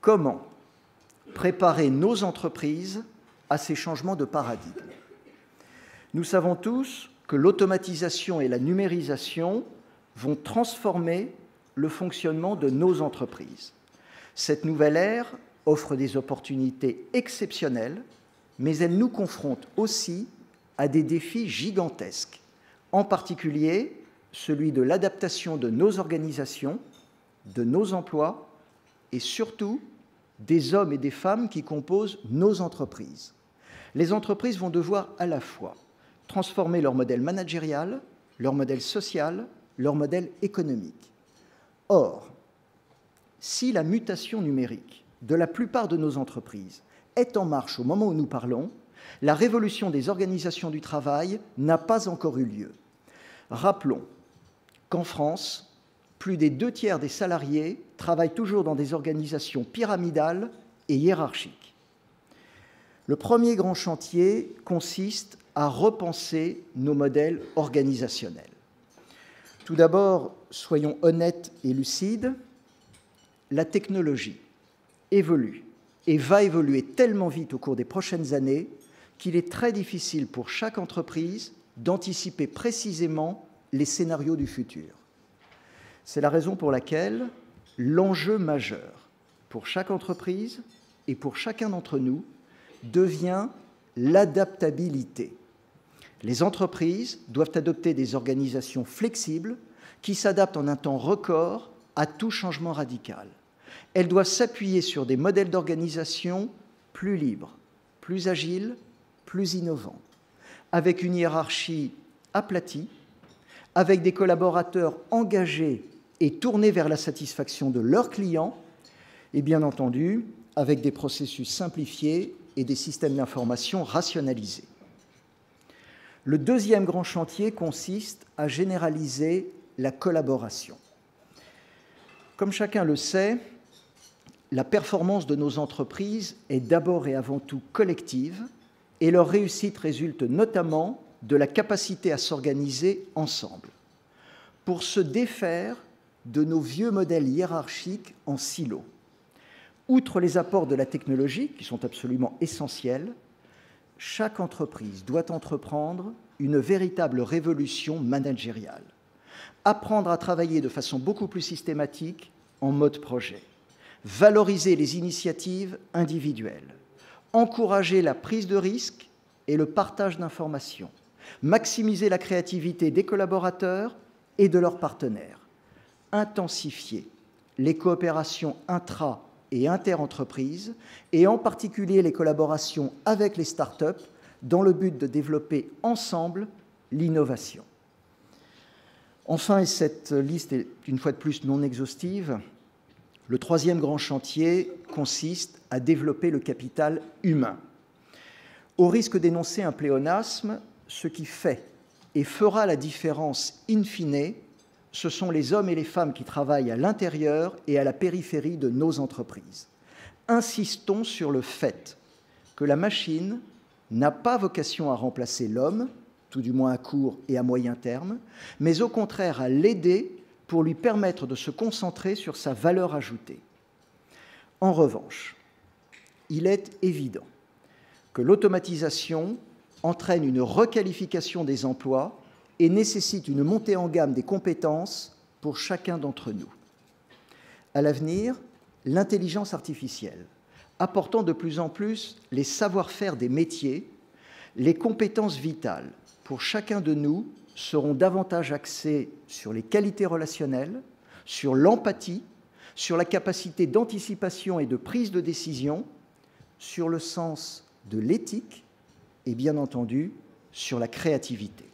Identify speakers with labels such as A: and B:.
A: Comment préparer nos entreprises à ces changements de paradigme? Nous savons tous que l'automatisation et la numérisation vont transformer le fonctionnement de nos entreprises. Cette nouvelle ère offre des opportunités exceptionnelles, mais elle nous confronte aussi à des défis gigantesques, en particulier celui de l'adaptation de nos organisations, de nos emplois et surtout des hommes et des femmes qui composent nos entreprises. Les entreprises vont devoir à la fois transformer leur modèle managérial, leur modèle social, leur modèle économique. Or, si la mutation numérique de la plupart de nos entreprises est en marche au moment où nous parlons, la révolution des organisations du travail n'a pas encore eu lieu. Rappelons qu'en France, plus des 2/3 des salariés travaillent toujours dans des organisations pyramidales et hiérarchiques. Le premier grand chantier consiste à repenser nos modèles organisationnels. Tout d'abord, soyons honnêtes et lucides, la technologie évolue et va évoluer tellement vite au cours des prochaines années qu'il est très difficile pour chaque entreprise d'anticiper précisément les scénarios du futur. C'est la raison pour laquelle l'enjeu majeur pour chaque entreprise et pour chacun d'entre nous devient l'adaptabilité. Les entreprises doivent adopter des organisations flexibles qui s'adaptent en un temps record à tout changement radical. Elles doivent s'appuyer sur des modèles d'organisation plus libres, plus agiles, plus innovants, avec une hiérarchie aplatie, avec des collaborateurs engagés et tournés vers la satisfaction de leurs clients, et bien entendu, avec des processus simplifiés et des systèmes d'information rationalisés. Le deuxième grand chantier consiste à généraliser la collaboration. Comme chacun le sait, la performance de nos entreprises est d'abord et avant tout collective et leur réussite résulte notamment de la capacité à s'organiser ensemble. Pour se défaire de nos vieux modèles hiérarchiques en silos, outre les apports de la technologie, qui sont absolument essentiels, chaque entreprise doit entreprendre une véritable révolution managériale, apprendre à travailler de façon beaucoup plus systématique en mode projet, valoriser les initiatives individuelles, encourager la prise de risque et le partage d'informations, maximiser la créativité des collaborateurs et de leurs partenaires, intensifier les coopérations intra- et inter-entreprises, et en particulier les collaborations avec les start-up, dans le but de développer ensemble l'innovation. Enfin, et cette liste est une fois de plus non exhaustive, le troisième grand chantier consiste à développer le capital humain. Au risque d'énoncer un pléonasme, ce qui fait et fera la différence in fine, ce sont les hommes et les femmes qui travaillent à l'intérieur et à la périphérie de nos entreprises. Insistons sur le fait que la machine n'a pas vocation à remplacer l'homme, tout du moins à court et à moyen terme, mais au contraire à l'aider pour lui permettre de se concentrer sur sa valeur ajoutée. En revanche, il est évident que l'automatisation entraîne une requalification des emplois et nécessite une montée en gamme des compétences pour chacun d'entre nous. À l'avenir, l'intelligence artificielle, apportant de plus en plus les savoir-faire des métiers, les compétences vitales pour chacun de nous seront davantage axées sur les qualités relationnelles, sur l'empathie, sur la capacité d'anticipation et de prise de décision, sur le sens de l'éthique et bien entendu sur la créativité.